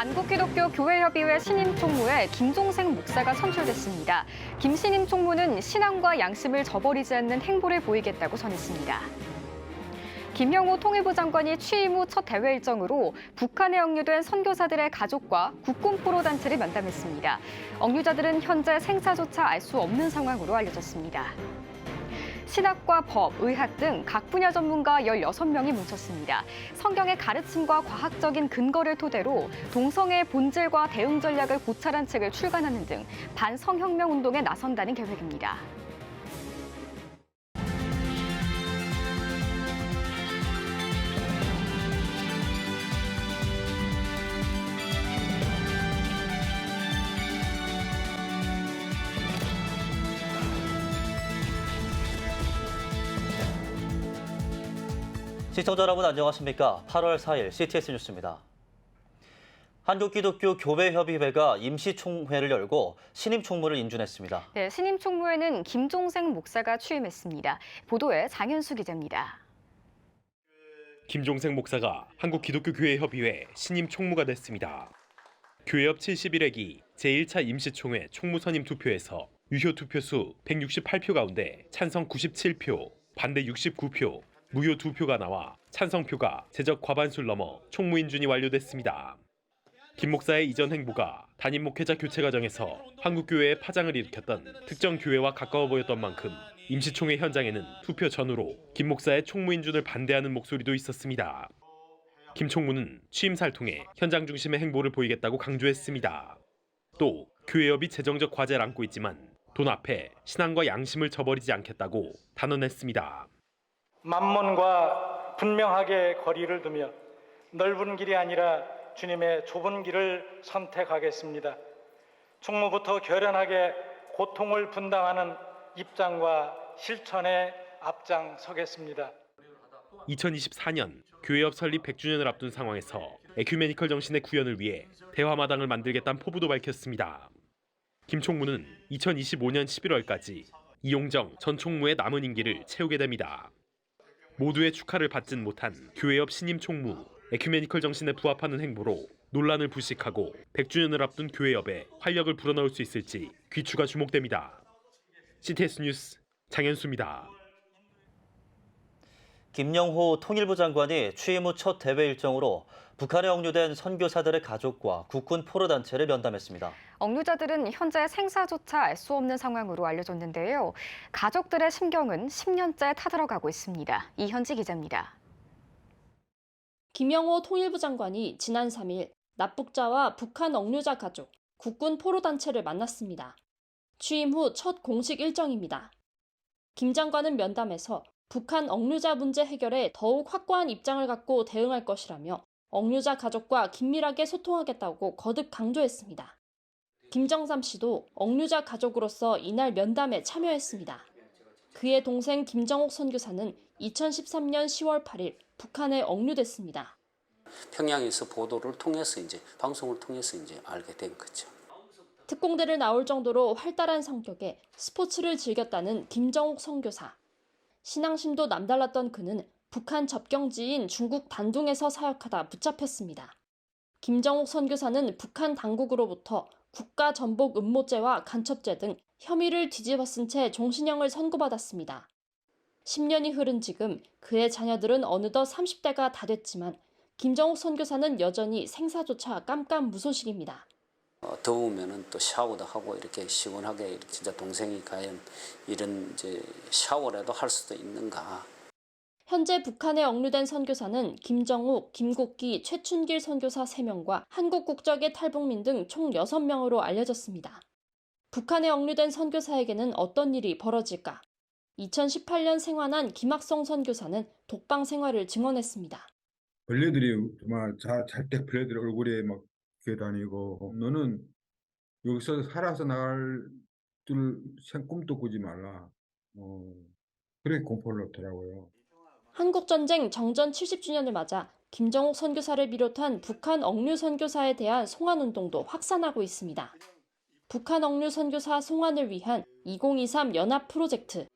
한국기독교교회협의회 신임 총무에 김종생 목사가 선출됐습니다. 김 신임 총무는 신앙과 양심을 저버리지 않는 행보를 보이겠다고 전했습니다. 김영호 통일부 장관이 취임 후 첫 대회 일정으로 북한에 억류된 선교사들의 가족과 국군 포로 단체를 면담했습니다. 억류자들은 현재 생사조차 알 수 없는 상황으로 알려졌습니다. 신학과 법, 의학 등 각 분야 전문가 16명이 뭉쳤습니다. 성경의 가르침과 과학적인 근거를 토대로 동성애의 본질과 대응 전략을 고찰한 책을 출간하는 등 반성혁명 운동에 나선다는 계획입니다. 시청자 여러분 안녕하십니까? 8월 4일 CTS 뉴스입니다. 한국기독교교회협의회가 임시총회를 열고 신임 총무를 인준했습니다. 네, 신임 총무에는 김종생 목사가 취임했습니다. 보도에 장현수 기자입니다. 김종생 목사가 한국기독교교회협의회 신임 총무가 됐습니다. 교회협 71회기 제1차 임시총회 총무 선임 투표에서 유효 투표수 168표 가운데 찬성 97표, 반대 69표, 무효 2표가 나와 찬성표가 제적 과반수를 넘어 총무 인준이 완료됐습니다. 김 목사의 이전 행보가 담임 목회자 교체 과정에서 한국교회에 파장을 일으켰던 특정 교회와 가까워 보였던 만큼 임시총회 현장에는 투표 전후로 김 목사의 총무 인준을 반대하는 목소리도 있었습니다. 김 총무는 취임사를 통해 현장 중심의 행보를 보이겠다고 강조했습니다. 또 교회협이 재정적 과제를 안고 있지만 돈 앞에 신앙과 양심을 저버리지 않겠다고 단언했습니다. 만몬과 분명하게 거리를 두며 넓은 길이 아니라 주님의 좁은 길을 선택하겠습니다. 총무부터 결연하게 고통을 분담하는 입장과 실천에 앞장서겠습니다. 2024년 교회협 설립 100주년을 앞둔 상황에서 에큐메니컬 정신의 구현을 위해 대화마당을 만들겠다는 포부도 밝혔습니다. 김 총무는 2025년 11월까지 이용정 전 총무의 남은 임기를 채우게 됩니다. 모두의 축하를 받진 못한 교회협 신임 총무, 에큐메니컬 정신에 부합하는 행보로 논란을 불식하고 100주년을 앞둔 교회협에 활력을 불어넣을 수 있을지 귀추가 주목됩니다. CTS 뉴스 장현수입니다. 김영호 통일부 장관이 취임 후 첫 대회 일정으로 북한에 억류된 선교사들의 가족과 국군 포로 단체를 면담했습니다. 억류자들은 현재 생사조차 알 수 없는 상황으로 알려졌는데요. 가족들의 심경은 10년째 타들어가고 있습니다. 이현지 기자입니다. 김영호 통일부 장관이 지난 3일 납북자와 북한 억류자 가족, 국군 포로 단체를 만났습니다. 취임 후 첫 공식 일정입니다. 김 장관은 면담에서 북한 억류자 문제 해결에 더욱 확고한 입장을 갖고 대응할 것이라며 억류자 가족과 긴밀하게 소통하겠다고 거듭 강조했습니다. 김정삼 씨도 억류자 가족으로서 이날 면담에 참여했습니다. 그의 동생 김정옥 선교사는 2013년 10월 8일 북한에 억류됐습니다. 평양에서 보도를 통해서 방송을 통해서 알게 된 거죠. 특공대를 나올 정도로 활달한 성격에 스포츠를 즐겼다는 김정옥 선교사. 신앙심도 남달랐던 그는 북한 접경지인 중국 단둥에서 사역하다 붙잡혔습니다. 김정옥 선교사는 북한 당국으로부터 국가 전복 음모죄와 간첩죄 등 혐의를 뒤집어 쓴 채 종신형을 선고받았습니다. 10년이 흐른 지금 그의 자녀들은 어느덧 30대가 다 됐지만 김정옥 선교사는 여전히 생사조차 깜깜무소식입니다. 더우면은 또 샤워도 하고 이렇게 시원하게 진짜 동생이 과연 이런 샤워라도 할 수도 있는가. 현재 북한에 억류된 선교사는 김정욱, 김국기, 최춘길 선교사 3명과 한국 국적의 탈북민 등 총 6명으로 알려졌습니다. 북한에 억류된 선교사에게는 어떤 일이 벌어질까? 2018년 생환한 김학성 선교사는 독방 생활을 증언했습니다. 벌레들이 정말 잘 때 벌레들 얼굴에 막 기어다니고 너는 여기서 살아서 나갈 줄 꿈도 꾸지 말라. 그렇게 공포를 넣더라고요. 한국전쟁 정전 70주년을 맞아 김정옥 선교사를 비롯한 북한 억류 선교사에 대한 송환운동도 확산하고 있습니다. 북한 억류 선교사 송환을 위한 2023 연합 프로젝트.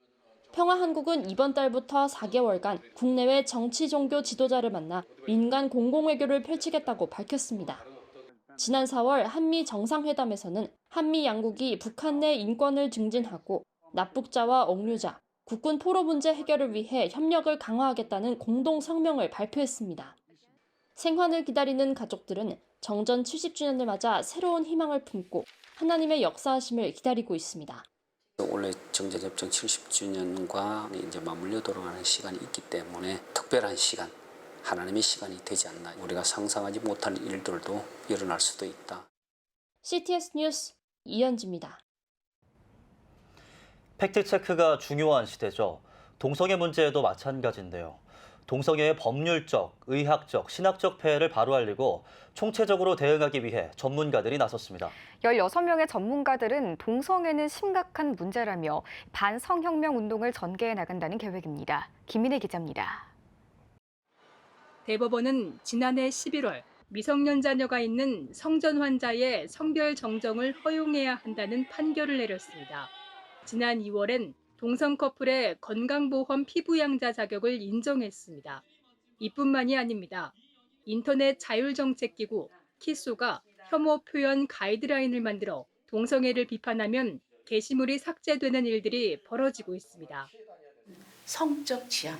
평화한국은 이번 달부터 4개월간 국내외 정치 종교 지도자를 만나 민간 공공외교를 펼치겠다고 밝혔습니다. 지난 4월 한미 정상회담에서는 한미 양국이 북한 내 인권을 증진하고 납북자와 억류자, 국군 포로 문제 해결을 위해 협력을 강화하겠다는 공동 성명을 발표했습니다. 생환을 기다리는 가족들은 정전 70주년을 맞아 새로운 희망을 품고 하나님의 역사하심을 기다리고 있습니다. 원래 정전협정 70주년과 이제 맞물려 돌아가는 시간이 있기 때문에 특별한 시간, 하나님의 시간이 되지 않나. 우리가 상상하지 못한 일들도 일어날 수도 있다. CTS 뉴스 이현지입니다. 팩트체크가 중요한 시대죠. 동성애 문제에도 마찬가지인데요. 동성애의 법률적, 의학적, 신학적 폐해를 바로 알리고 총체적으로 대응하기 위해 전문가들이 나섰습니다. 16명의 전문가들은 동성애는 심각한 문제라며 반성혁명 운동을 전개해 나간다는 계획입니다. 김민혜 기자입니다. 대법원은 지난해 11월 미성년 자녀가 있는 성전 환자의 성별 정정을 허용해야 한다는 판결을 내렸습니다. 지난 2월엔 동성 커플의 건강보험 피부양자 자격을 인정했습니다. 이뿐만이 아닙니다. 인터넷 자율정책기구 키소가 혐오 표현 가이드라인을 만들어 동성애를 비판하면 게시물이 삭제되는 일들이 벌어지고 있습니다. 성적 지향,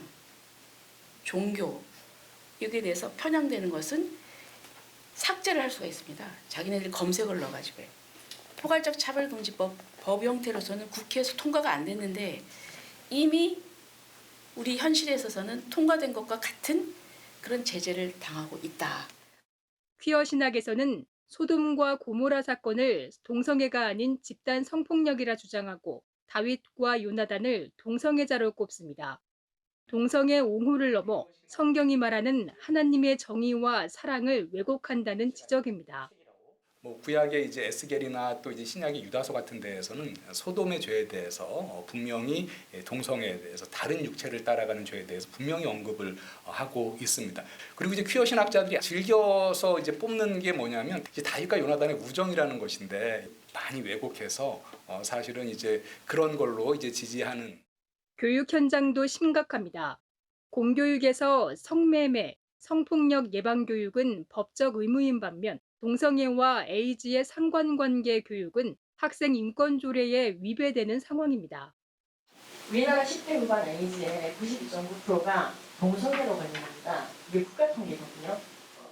종교, 여기에 대해서 편향되는 것은 삭제를 할 수가 있습니다. 자기네들이 검색을 넣어가지고요. 포괄적 차별금지법 법 형태로서는 국회에서 통과가 안 됐는데 이미 우리 현실에 있어서는 통과된 것과 같은 그런 제재를 당하고 있다. 퀴어 신학에서는 소돔과 고모라 사건을 동성애가 아닌 집단 성폭력이라 주장하고 다윗과 요나단을 동성애자로 꼽습니다. 동성애 옹호를 넘어 성경이 말하는 하나님의 정의와 사랑을 왜곡한다는 지적입니다. 구약의 이제 에스겔이나 또 이제 신약의 유다서 같은 데에서는 소돔의 죄에 대해서 분명히 동성애에 대해서 다른 육체를 따라가는 죄에 대해서 분명히 언급을 하고 있습니다. 그리고 이제 퀴어 신학자들이 즐겨서 이제 뽑는 게 뭐냐면 이제 다윗과 요나단의 우정이라는 것인데 많이 왜곡해서 사실은 이제 그런 걸로 이제 지지하는. 교육 현장도 심각합니다. 공교육에서 성매매, 성폭력 예방 교육은 법적 의무인 반면 동성애와 에이즈의 상관관계 교육은 학생 인권 조례에 위배되는 상황입니다. 우리나라 10대 후반 에이즈의 92.9%가 동성애로 걸립니다. 이게 국가 통계거든요.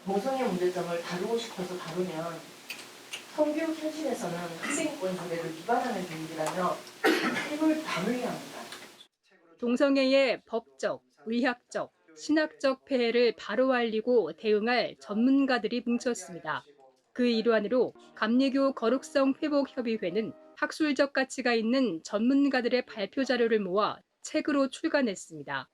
동성애 문제점을 다루고 싶어서 다루면 성교육 현실에서는 학생 인권 조례를 위반하는 교육이라며 입을 다물게 합니다. 동성애의 법적, 의학적, 신학적 폐해를 바로 알리고 대응할 전문가들이 뭉쳤습니다. 그 일환으로 감리교 거룩성 회복협의회는 학술적 가치가 있는 전문가들의 발표 자료를 모아 책으로 출간했습니다.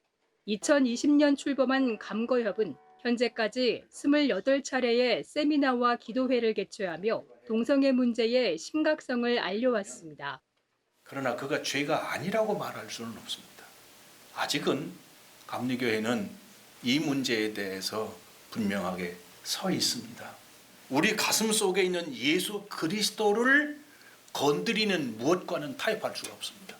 2020년 출범한 감거협은 현재까지 28차례의 세미나와 기도회를 개최하며 동성애 문제의 심각성을 알려왔습니다. 그러나 그가 죄가 아니라고 말할 수는 없습니다. 아직은 감리교회는 이 문제에 대해서 분명하게 서 있습니다. 우리 가슴 속에 있는 예수 그리스도를 건드리는 무엇과는 타협할 수가 없습니다.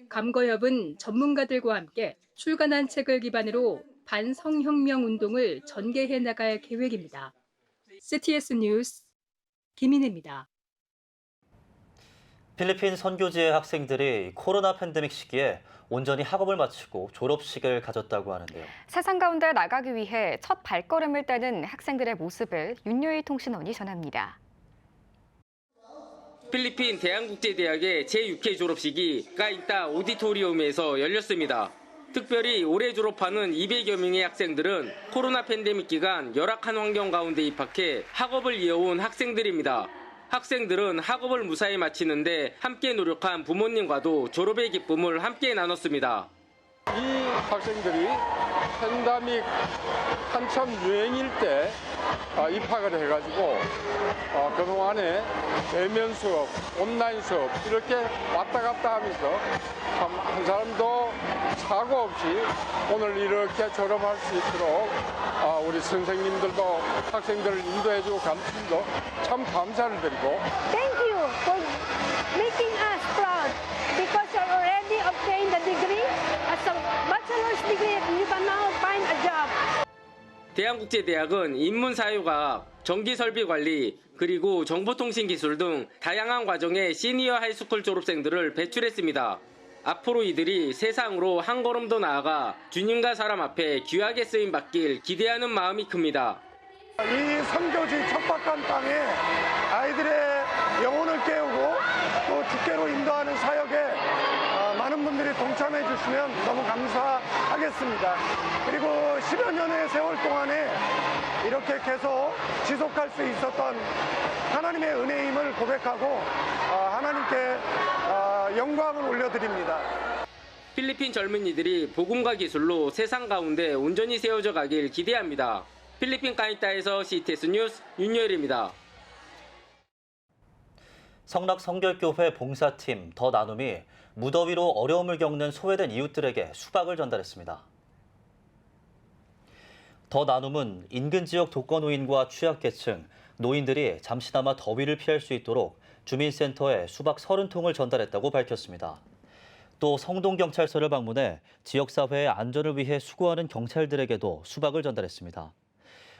감거협은 전문가들과 함께 출간한 책을 기반으로 반성혁명 운동을 전개해 나갈 계획입니다. CTS 뉴스 김인혜입니다. 필리핀 선교지의 학생들이 코로나 팬데믹 시기에 온전히 학업을 마치고 졸업식을 가졌다고 하는데요. 세상 가운데 나가기 위해 첫 발걸음을 떼는 학생들의 모습을 윤여희 통신원이 전합니다. 필리핀 대한국제대학의 제6회 졸업식이 까인타 오디토리움에서 열렸습니다. 특별히 올해 졸업하는 200여 명의 학생들은 코로나 팬데믹 기간 열악한 환경 가운데 입학해 학업을 이어온 학생들입니다. 학생들은 학업을 무사히 마치는데 함께 노력한 부모님과도 졸업의 기쁨을 함께 나눴습니다. 이 학생들이 팬데믹 한참 유행일 때 입학을 해가지고 그동안에 대면 수업, 온라인 수업 이렇게 왔다 갔다 하면서 참 한 사람도 사고 없이 오늘 이렇게 졸업할 수 있도록 우리 선생님들도 학생들을 인도해주고 가르치도 참 감사를 드리고. Thank you for making us proud because you already obtained the degree as a bachelor's degree and you can now find a job. 대한국제대학은 인문사회과학, 전기설비관리, 그리고 정보통신기술 등 다양한 과정의 시니어 하이스쿨 졸업생들을 배출했습니다. 앞으로 이들이 세상으로 한 걸음 더 나아가 주님과 사람 앞에 귀하게 쓰임받길 기대하는 마음이 큽니다. 이 선교지 척박한 땅에 아이들의 영혼을 깨우고 또 주께로 인도하는 사역에 많은 분들이 동참해 주시면 너무 감사하겠습니다. 그리고 10여 년의 세월 동안에 이렇게 계속 지속할 수 있었던 하나님의 은혜임을 고백하고 하나님께 영광을 올려드립니다. 필리핀 젊은이들이 복음과 기술로 세상 가운데 온전히 세워져 가길 기대합니다. 필리핀 까이타에서 CTS 뉴스 윤여일입니다. 성락 성결교회 봉사팀 더 나눔이 무더위로 어려움을 겪는 소외된 이웃들에게 수박을 전달했습니다. 더 나눔은 인근 지역 독거노인과 취약계층, 노인들이 잠시나마 더위를 피할 수 있도록 주민센터에 수박 30통을 전달했다고 밝혔습니다. 또 성동경찰서를 방문해 지역사회의 안전을 위해 수고하는 경찰들에게도 수박을 전달했습니다.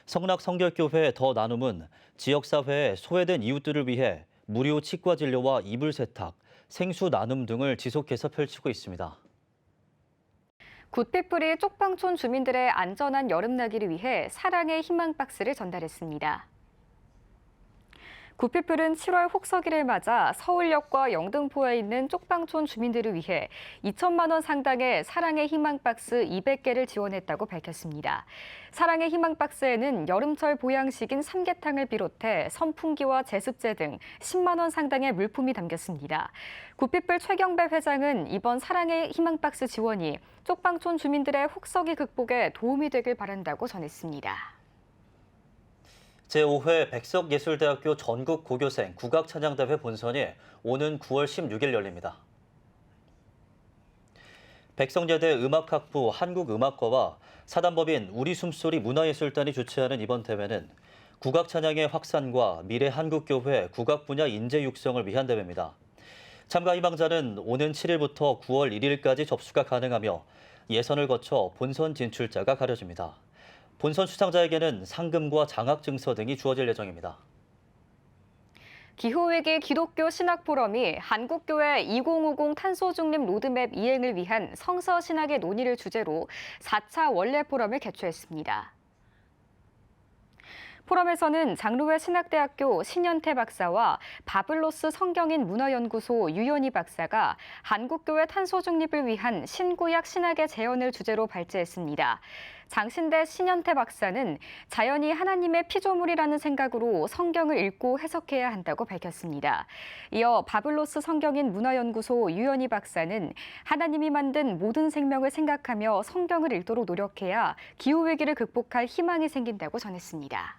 성락 성결교회 더 나눔은 지역사회의 소외된 이웃들을 위해 무료 치과 진료와 이불 세탁, 생수 나눔 등을 지속해서 펼치고 있습니다. 굿피플이 쪽방촌 주민들의 안전한 여름나기를 위해 사랑의 희망 박스를 전달했습니다. 굿피플은 7월 혹서기를 맞아 서울역과 영등포에 있는 쪽방촌 주민들을 위해 2천만 원 상당의 사랑의 희망 박스 200개를 지원했다고 밝혔습니다. 사랑의 희망 박스에는 여름철 보양식인 삼계탕을 비롯해 선풍기와 제습제 등 10만 원 상당의 물품이 담겼습니다. 굿피플 최경배 회장은 이번 사랑의 희망 박스 지원이 쪽방촌 주민들의 혹서기 극복에 도움이 되길 바란다고 전했습니다. 제5회 백석예술대학교 전국 고교생 국악찬양대회 본선이 오는 9월 16일 열립니다. 백석예대 음악학부 한국음악과와 사단법인 우리 숨소리 문화예술단이 주최하는 이번 대회는 국악찬양의 확산과 미래 한국교회 국악 분야 인재 육성을 위한 대회입니다. 참가 희망자는 오는 7일부터 9월 1일까지 접수가 가능하며 예선을 거쳐 본선 진출자가 가려집니다. 본선 수상자에게는 상금과 장학증서 등이 주어질 예정입니다. 기후위기 기독교 신학포럼이 한국교회 2050 탄소중립 로드맵 이행을 위한 성서신학의 논의를 주제로 4차 원래 포럼을 개최했습니다. 포럼에서는 장로회 신학대학교 신현태 박사와 바블로스 성경인 문화연구소 유연희 박사가 한국교회 탄소중립을 위한 신구약 신학의 재현을 주제로 발제했습니다. 장신대 신현태 박사는 자연이 하나님의 피조물이라는 생각으로 성경을 읽고 해석해야 한다고 밝혔습니다. 이어 바블로스 성경인 문화연구소 유연희 박사는 하나님이 만든 모든 생명을 생각하며 성경을 읽도록 노력해야 기후위기를 극복할 희망이 생긴다고 전했습니다.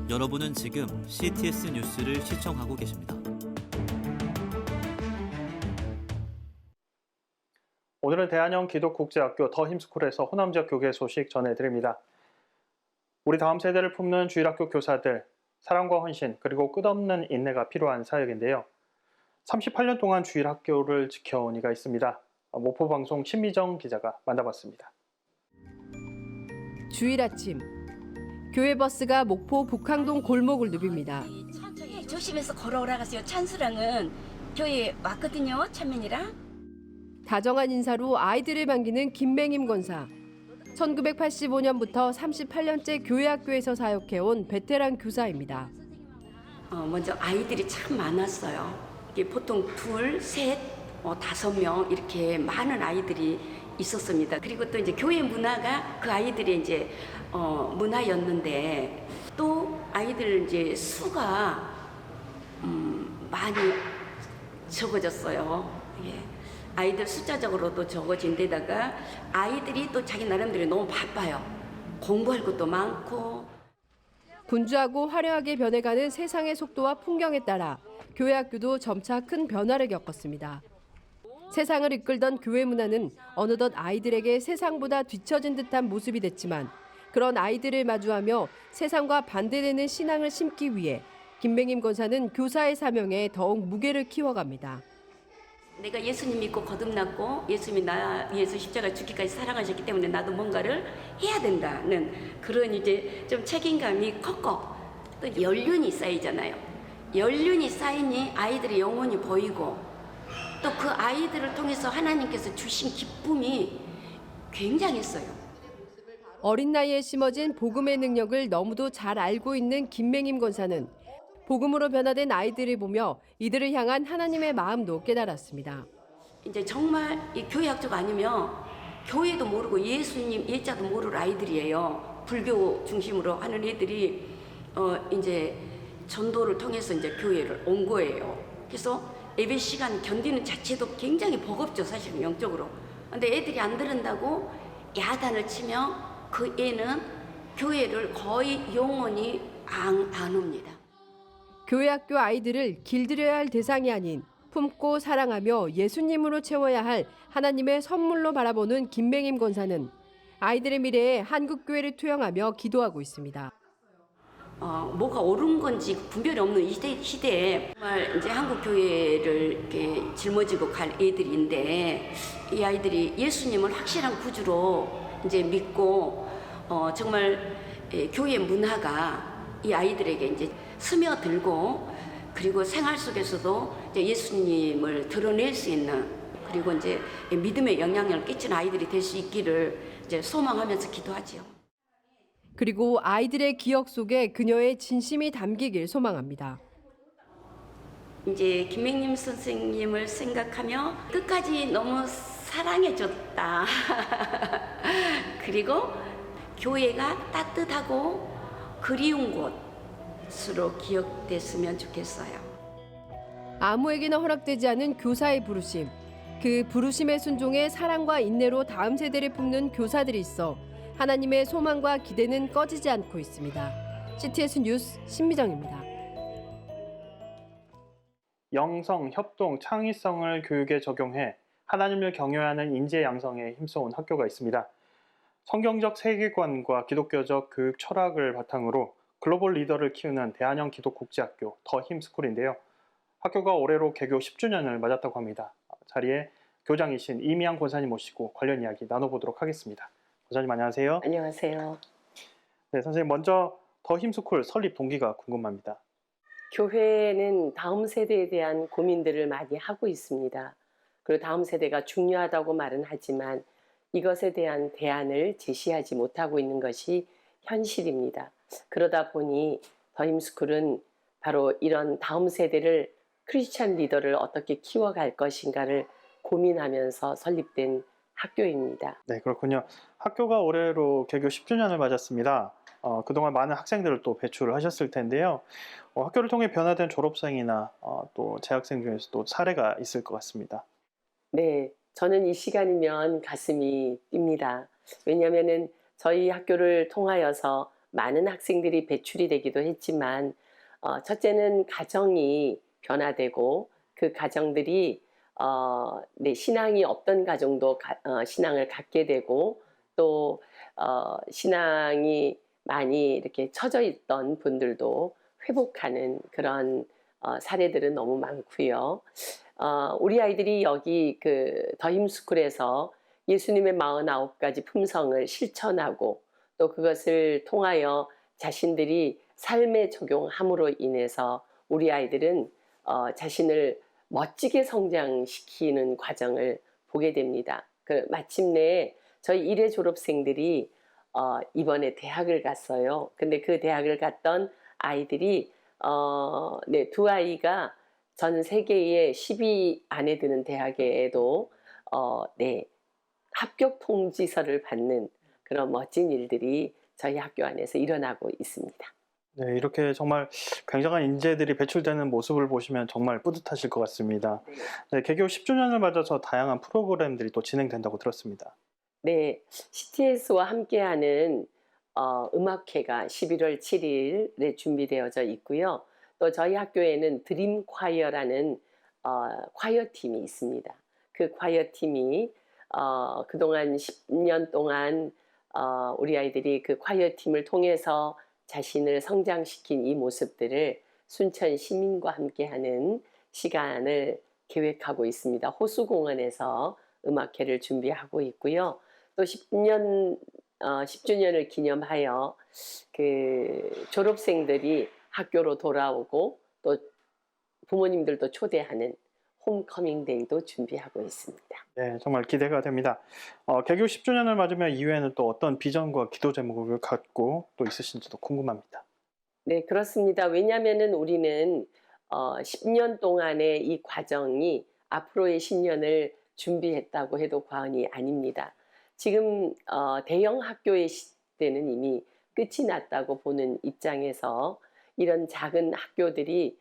여러분은 지금 CTS 뉴스를 시청하고 계십니다. 오늘은 대한형 기독국제학교 더 힘스쿨에서 호남지역 교계 소식 전해드립니다. 우리 다음 세대를 품는 주일학교 교사들, 사랑과 헌신 그리고 끝없는 인내가 필요한 사역인데요. 38년 동안 주일학교를 지켜온 이가 있습니다. 모포방송 신미정 기자가 만나봤습니다. 주일 아침, 교회 버스가 목포 북항동 골목을 누빕니다. 천천히 조심해서 걸어 올라가세요. 찬수랑은 교회에 왔거든요. 찬면이랑. 다정한 인사로 아이들을 반기는 김맹임 권사. 1985년부터 38년째 교회 학교에서 사역해온 베테랑 교사입니다. 먼저 아이들이 참 많았어요. 이게 보통 둘, 셋, 5명 이렇게 많은 아이들이 있었습니다. 그리고 또 이제 교회 문화가 그 아이들의 이제 문화였는데 또 아이들 이제 수가 많이 적어졌어요. 예. 아이들 숫자적으로도 적어진 데다가 아이들이 또 자기 나름대로 너무 바빠요. 공부할 것도 많고. 분주하고 화려하게 변해가는 세상의 속도와 풍경에 따라 교회 학교도 점차 큰 변화를 겪었습니다. 세상을 이끌던 교회 문화는 어느덧 아이들에게 세상보다 뒤처진 듯한 모습이 됐지만 그런 아이들을 마주하며 세상과 반대되는 신앙을 심기 위해 김맹임 권사는 교사의 사명에 더욱 무게를 키워갑니다. 내가 예수님 믿고 거듭났고 예수님이 나 위해서 십자가 죽기까지 사랑하셨기 때문에 나도 뭔가를 해야 된다는 그런 이제 좀 책임감이 컸고 또 연륜이 쌓이잖아요. 연륜이 쌓이니 아이들의 영혼이 보이고 또 그 아이들을 통해서 하나님께서 주신 기쁨이 굉장했어요. 어린 나이에 심어진 복음의 능력을 너무도 잘 알고 있는 김맹임 권사는 복음으로 변화된 아이들을 보며 이들을 향한 하나님의 마음도 깨달았습니다. 이제 정말 이 교회 학교가 아니면 교회도 모르고 예수님 예자도 모를 아이들이에요. 불교 중심으로 하는 애들이 이제 전도를 통해서 이제 교회를 온 거예요. 그래서 예배 시간 견디는 자체도 굉장히 버겁죠, 사실은 영적으로. 근데 애들이 안 들은다고 야단을 치면 그 애는 교회를 거의 영원히 안 옵니다. 교회 학교 아이들을 길들여야 할 대상이 아닌 품고 사랑하며 예수님으로 채워야 할 하나님의 선물로 바라보는 김맹임 권사는 아이들의 미래에 한국교회를 투영하며 기도하고 있습니다. 뭐가 옳은 건지 분별이 없는 이 시대에 정말 이제 한국 교회를 이렇게 짊어지고 갈 애들인데 이 아이들이 예수님을 확실한 구주로 이제 믿고 정말 교회 문화가 이 아이들에게 이제 스며들고 그리고 생활 속에서도 이제 예수님을 드러낼 수 있는 그리고 이제 믿음의 영향력을 끼치는 아이들이 될 수 있기를 이제 소망하면서 기도하지요. 그리고 아이들의 기억 속에 그녀의 진심이 담기길 소망합니다. 이제 김맹임 선생님을 생각하며 끝까지 너무 사랑해줬다. 그리고 교회가 따뜻하고 그리운 곳으로 기억됐으면 좋겠어요. 아무에게나 허락되지 않은 교사의 부르심. 그 부르심에 순종해 사랑과 인내로 다음 세대를 품는 교사들이 있어 하나님의 소망과 기대는 꺼지지 않고 있습니다. CTS 뉴스 신미정입니다. 영성, 협동, 창의성을 교육에 적용해 하나님을 경외하는 인재 양성에 힘써온 학교가 있습니다. 성경적 세계관과 기독교적 교육 철학을 바탕으로 글로벌 리더를 키우는 대한형 기독국제학교 더 힘스쿨인데요. 학교가 올해로 개교 10주년을 맞았다고 합니다. 자리에 교장이신 이미양 권사님 모시고 관련 이야기 나눠보도록 하겠습니다. 권사님 안녕하세요. 안녕하세요. 네, 선생님 먼저 더 힘스쿨 설립 동기가 궁금합니다. 교회는 다음 세대에 대한 고민들을 많이 하고 있습니다. 그리고 다음 세대가 중요하다고 말은 하지만 이것에 대한 대안을 제시하지 못하고 있는 것이 현실입니다. 그러다 보니 더 힘스쿨은 바로 이런 다음 세대를 크리스찬 리더를 어떻게 키워갈 것인가를 고민하면서 설립된 학교입니다. 네, 그렇군요. 학교가 올해로 개교 10주년을 맞았습니다. 그동안 많은 학생들을 또 배출을 하셨을 텐데요. 학교를 통해 변화된 졸업생이나 또 재학생 중에서도 사례가 있을 것 같습니다. 네, 저는 이 시간이면 가슴이 뜁니다. 왜냐하면 저희 학교를 통하여서 많은 학생들이 배출이 되기도 했지만 첫째는 가정이 변화되고 그 가정들이 신앙이 없던 가정도 신앙을 갖게 되고 또 신앙이 많이 이렇게 처져 있던 분들도 회복하는 그런 사례들은 너무 많고요. 우리 아이들이 여기 그 더 힘스쿨에서 예수님의 49가지 품성을 실천하고 또 그것을 통하여 자신들이 삶에 적용함으로 인해서 우리 아이들은 자신을 멋지게 성장시키는 과정을 보게 됩니다. 마침내 저희 1회 졸업생들이 이번에 대학을 갔어요. 근데 그 대학을 갔던 아이들이 두 아이가 전 세계의 10위 안에 드는 대학에도 합격 통지서를 받는 그런 멋진 일들이 저희 학교 안에서 일어나고 있습니다. 네, 이렇게 정말 굉장한 인재들이 배출되는 모습을 보시면 정말 뿌듯하실 것 같습니다. 네, 개교 10주년을 맞아서 다양한 프로그램들이 또 진행된다고 들었습니다. 네, CTS와 함께하는 음악회가 11월 7일에 준비되어져 있고요. 또 저희 학교에는 드림 콰이어라는 콰이어 팀이 있습니다. 그 콰이어 팀이 그동안 10년 동안 우리 아이들이 그 콰이어 팀을 통해서 자신을 성장시킨 이 모습들을 순천 시민과 함께하는 시간을 계획하고 있습니다. 호수공원에서 음악회를 준비하고 있고요. 또 10주년을 기념하여 그 졸업생들이 학교로 돌아오고 또 부모님들도 초대하는 홈커밍 데이도 준비하고 있습니다. 네, 정말 기대가 됩니다. 개교 10주년을 맞으며 이후에는 또 어떤 비전과 기도 제목을 갖고 또 있으신지도 궁금합니다. 네, 그렇습니다. 왜냐하면은 우리는 10년 동안의 이 과정이 앞으로의 10년을 준비했다고 해도 과언이 아닙니다. 지금 대형 학교의 시대는 이미 끝이 났다고 보는 입장에서 이런 작은 학교들이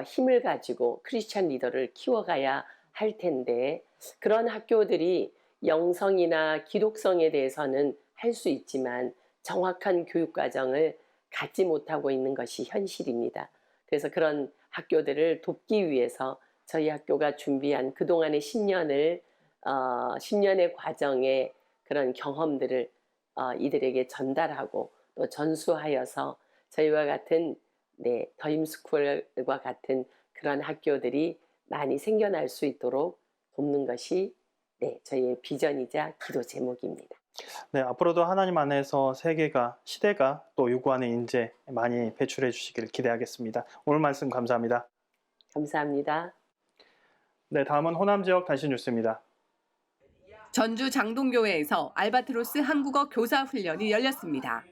힘을 가지고 크리스찬 리더를 키워가야 할 텐데 그런 학교들이 영성이나 기독성에 대해서는 할 수 있지만 정확한 교육 과정을 갖지 못하고 있는 것이 현실입니다. 그래서 그런 학교들을 돕기 위해서 저희 학교가 준비한 그동안의 10년의 과정의 그런 경험들을 이들에게 전달하고 또 전수하여서 저희와 같은 더힘스쿨과 같은 그런 학교들이 많이 생겨날 수 있도록 돕는 것이 저희의 비전이자 기도 제목입니다. 네, 앞으로도 하나님 안에서 시대가 또 요구하는 인재 많이 배출해 주시길 기대하겠습니다. 오늘 말씀 감사합니다. 감사합니다. 네, 다음은 호남 지역 단신 뉴스입니다. 전주 장동교회에서 알바트로스 한국어 교사 훈련이 열렸습니다.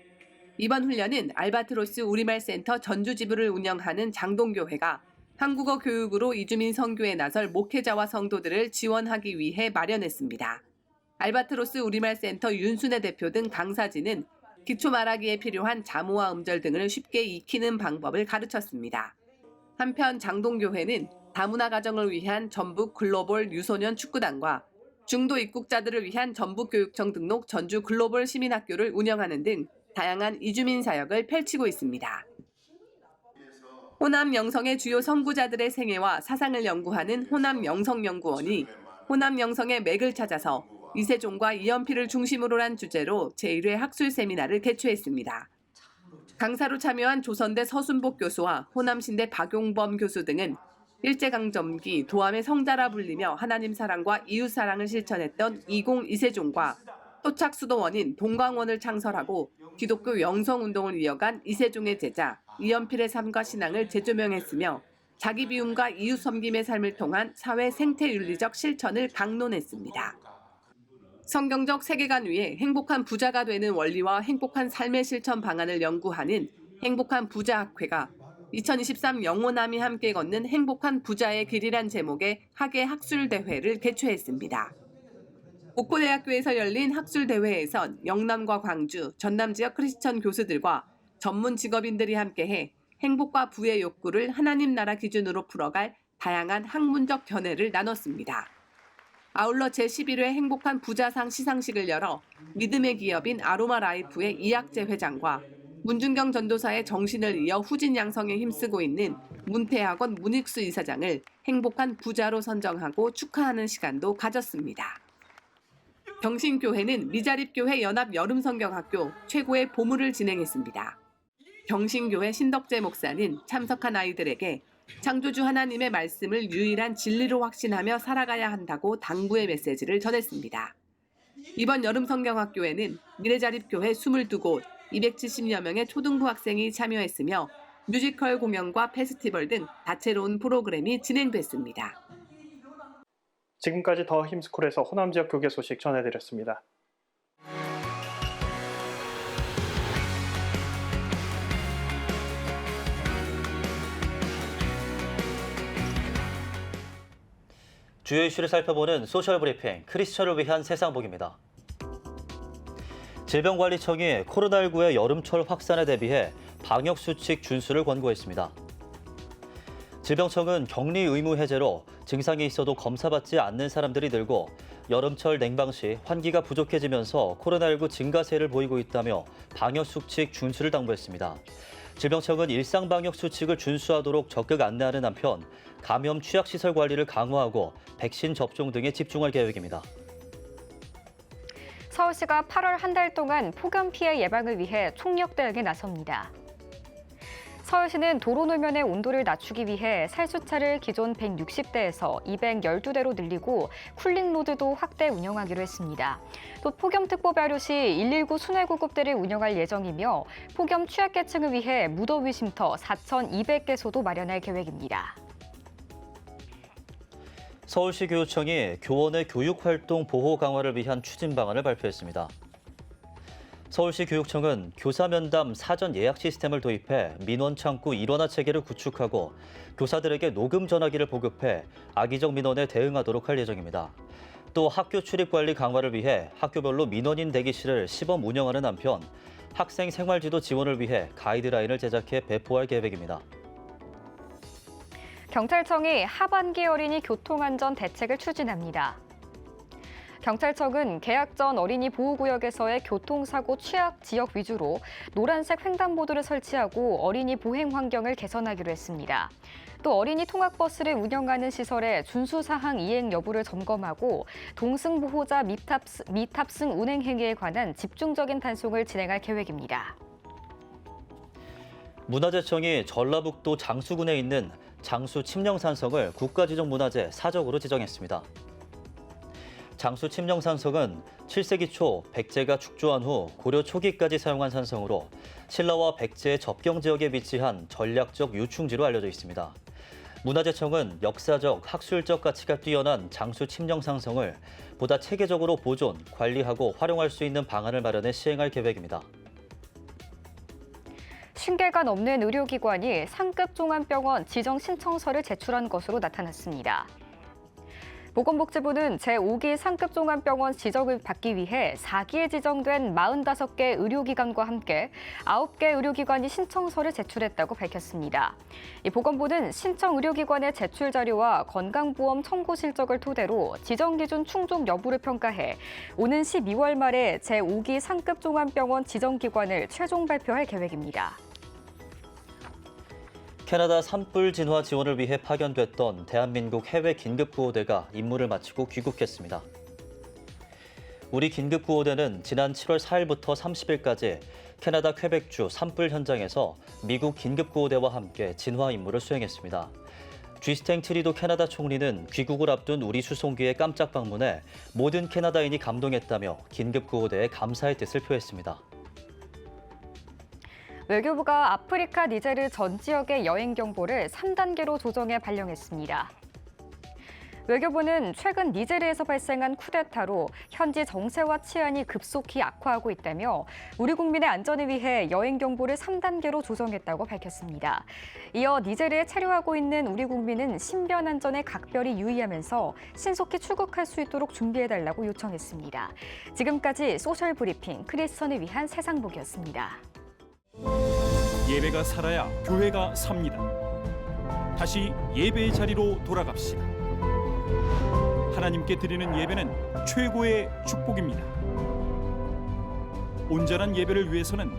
이번 훈련은 알바트로스 우리말 센터 전주 지부를 운영하는 장동교회가 한국어 교육으로 이주민 선교에 나설 목회자와 성도들을 지원하기 위해 마련했습니다. 알바트로스 우리말 센터 윤순애 대표 등 강사진은 기초 말하기에 필요한 자모와 음절 등을 쉽게 익히는 방법을 가르쳤습니다. 한편 장동교회는 다문화 가정을 위한 전북 글로벌 유소년 축구단과 중도 입국자들을 위한 전북교육청 등록 전주 글로벌 시민학교를 운영하는 등 다양한 이주민 사역을 펼치고 있습니다. 호남 영성의 주요 선구자들의 생애와 사상을 연구하는 호남 영성연구원이 호남 영성의 맥을 찾아서 이세종과 이연필을 중심으로 한 주제로 제1회 학술 세미나를 개최했습니다. 강사로 참여한 조선대 서순복 교수와 호남신대 박용범 교수 등은 일제강점기 도함의 성자라 불리며 하나님 사랑과 이웃 사랑을 실천했던 이공 이세종과 토착 수도원인 동광원을 창설하고 기독교 영성운동을 이어간 이세종의 제자 이연필의 삶과 신앙을 재조명했으며 자기 비움과 이웃 섬김의 삶을 통한 사회 생태윤리적 실천을 강론했습니다. 성경적 세계관 위에 행복한 부자가 되는 원리와 행복한 삶의 실천 방안을 연구하는 행복한 부자학회가 2023 영호남이 함께 걷는 행복한 부자의 길이란 제목의 학예 학술대회를 개최했습니다. 목포대학교에서 열린 학술대회에선 영남과 광주, 전남 지역 크리스천 교수들과 전문 직업인들이 함께해 행복과 부의 욕구를 하나님 나라 기준으로 풀어갈 다양한 학문적 견해를 나눴습니다. 아울러 제11회 행복한 부자상 시상식을 열어 믿음의 기업인 아로마라이프의 이학재 회장과 문준경 전도사의 정신을 이어 후진 양성에 힘쓰고 있는 문태학원 문익수 이사장을 행복한 부자로 선정하고 축하하는 시간도 가졌습니다. 경신교회는 미자립교회 연합 여름성경학교 최고의 보물을 진행했습니다. 경신교회 신덕재 목사는 참석한 아이들에게 창조주 하나님의 말씀을 유일한 진리로 확신하며 살아가야 한다고 당부의 메시지를 전했습니다. 이번 여름성경학교에는 미래자립교회 22곳, 270여 명의 초등부 학생이 참여했으며 뮤지컬 공연과 페스티벌 등 다채로운 프로그램이 진행됐습니다. 지금까지 더 힘스쿨에서 호남 지역 교계 소식 전해드렸습니다. 주요 이슈를 살펴보는 소셜 브리핑 크리스천을 위한 세상복입니다. 질병관리청이 코로나19의 여름철 확산에 대비해 방역수칙 준수를 권고했습니다. 질병청은 격리 의무 해제로 증상이 있어도 검사받지 않는 사람들이 늘고 여름철 냉방 시 환기가 부족해지면서 코로나19 증가세를 보이고 있다며 방역수칙 준수를 당부했습니다. 질병청은 일상 방역수칙을 준수하도록 적극 안내하는 한편 감염 취약시설 관리를 강화하고 백신 접종 등에 집중할 계획입니다. 서울시가 8월 한 달 동안 폭염 피해 예방을 위해 총력 대응에 나섭니다. 서울시는 도로노면의 온도를 낮추기 위해 살수차를 기존 160대에서 212대로 늘리고 쿨링로드도 확대 운영하기로 했습니다. 또 폭염특보 발효 시 119 순회구급대를 운영할 예정이며 폭염 취약계층을 위해 무더위 쉼터 4,200개소도 마련할 계획입니다. 서울시 교육청이 교원의 교육활동 보호 강화를 위한 추진 방안을 발표했습니다. 서울시 교육청은 교사 면담 사전 예약 시스템을 도입해 민원 창구 일원화 체계를 구축하고 교사들에게 녹음 전화기를 보급해 악의적 민원에 대응하도록 할 예정입니다. 또 학교 출입 관리 강화를 위해 학교별로 민원인 대기실을 시범 운영하는 한편 학생 생활지도 지원을 위해 가이드라인을 제작해 배포할 계획입니다. 경찰청이 하반기 어린이 교통안전 대책을 추진합니다. 경찰청은 개학 전 어린이 보호구역에서의 교통사고 취약 지역 위주로 노란색 횡단보도를 설치하고 어린이 보행 환경을 개선하기로 했습니다. 또 어린이 통학버스를 운영하는 시설의 준수사항 이행 여부를 점검하고 동승보호자 미탑승 운행 행위에 관한 집중적인 단속을 진행할 계획입니다. 문화재청이 전라북도 장수군에 있는 장수 침령산성을 국가지정문화재 4적으로 지정했습니다. 장수 침령산성은 7세기 초 백제가 축조한 후 고려 초기까지 사용한 산성으로 신라와 백제의 접경 지역에 위치한 전략적 요충지로 알려져 있습니다. 문화재청은 역사적, 학술적 가치가 뛰어난 장수 침령산성을 보다 체계적으로 보존, 관리하고 활용할 수 있는 방안을 마련해 시행할 계획입니다. 50개가 넘는 의료기관이 상급 종합병원 지정 신청서를 제출한 것으로 나타났습니다. 보건복지부는 제5기 상급 종합병원 지정을 받기 위해 4기에 지정된 45개 의료기관과 함께 9개 의료기관이 신청서를 제출했다고 밝혔습니다. 이 보건부는 신청 의료기관의 제출 자료와 건강보험 청구 실적을 토대로 지정기준 충족 여부를 평가해 오는 12월 말에 제5기 상급 종합병원 지정기관을 최종 발표할 계획입니다. 캐나다 산불 진화 지원을 위해 파견됐던 대한민국 해외 긴급구호대가 임무를 마치고 귀국했습니다. 우리 긴급구호대는 지난 7월 4일부터 30일까지 캐나다 퀘벡주 산불 현장에서 미국 긴급구호대와 함께 진화 임무를 수행했습니다. 주스틴 트리도 캐나다 총리는 귀국을 앞둔 우리 수송기의 깜짝 방문에 모든 캐나다인이 감동했다며 긴급구호대에 감사의 뜻을 표했습니다. 외교부가 아프리카 니제르 전 지역의 여행 경보를 3단계로 조정해 발령했습니다. 외교부는 최근 니제르에서 발생한 쿠데타로 현지 정세와 치안이 급속히 악화하고 있다며 우리 국민의 안전을 위해 여행 경보를 3단계로 조정했다고 밝혔습니다. 이어 니제르에 체류하고 있는 우리 국민은 신변 안전에 각별히 유의하면서 신속히 출국할 수 있도록 준비해달라고 요청했습니다. 지금까지 소셜 브리핑 크리스천을 위한 세상복이었습니다. 예배가 살아야 교회가 삽니다. 다시 예배의 자리로 돌아갑시다. 하나님께 드리는 예배는 최고의 축복입니다. 온전한 예배를 위해서는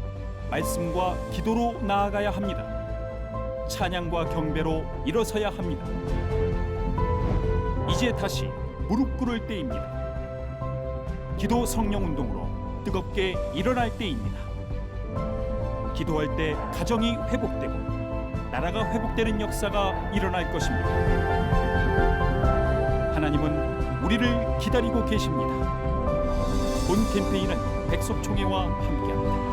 말씀과 기도로 나아가야 합니다. 찬양과 경배로 일어서야 합니다. 이제 다시 무릎 꿇을 때입니다. 기도 성령 운동으로 뜨겁게 일어날 때입니다. 기도할 때 가정이 회복되고 나라가 회복되는 역사가 일어날 것입니다. 하나님은 우리를 기다리고 계십니다. 본 캠페인은 백석총회와 함께합니다.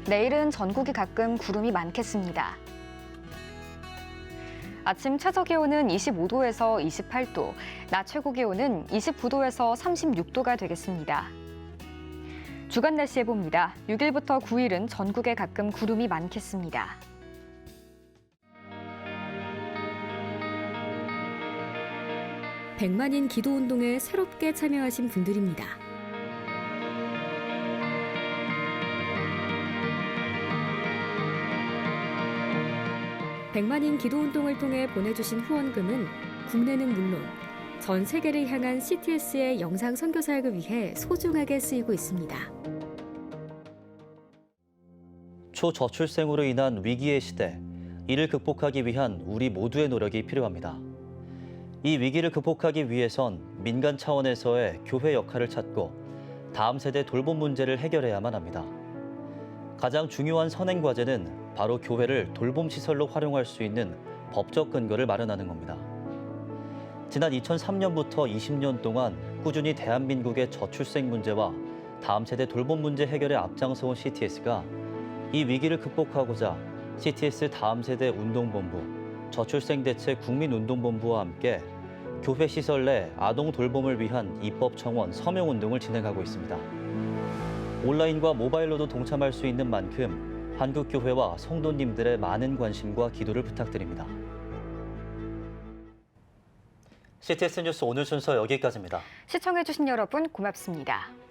내일은 전국이 가끔 구름이 많겠습니다. 아침 최저기온은 25도에서 28도, 낮 최고기온은 29도에서 36도가 되겠습니다. 주간 날씨 해봅니다. 6일부터 9일은 전국에 가끔 구름이 많겠습니다. 백만인 기도운동에 새롭게 참여하신 분들입니다. 백만인 기도운동을 통해 보내주신 후원금은 국내는 물론 전 세계를 향한 CTS의 영상 선교 사역을 위해 소중하게 쓰이고 있습니다. 초저출생으로 인한 위기의 시대, 이를 극복하기 위한 우리 모두의 노력이 필요합니다. 이 위기를 극복하기 위해선 민간 차원에서의 교회 역할을 찾고 다음 세대 돌봄 문제를 해결해야만 합니다. 가장 중요한 선행 과제는 바로 교회를 돌봄 시설로 활용할 수 있는 법적 근거를 마련하는 겁니다. 지난 2003년부터 20년 동안 꾸준히 대한민국의 저출생 문제와 다음 세대 돌봄 문제 해결에 앞장서온 CTS가 이 위기를 극복하고자 CTS 다음 세대 운동본부, 저출생 대책 국민운동본부와 함께 교회 시설 내 아동 돌봄을 위한 입법 청원 서명 운동을 진행하고 있습니다. 온라인과 모바일로도 동참할 수 있는 만큼 한국교회와 성도님들의 많은 관심과 기도를 부탁드립니다. CTS 뉴스 오늘 순서 여기까지입니다. 시청해주신 여러분 고맙습니다.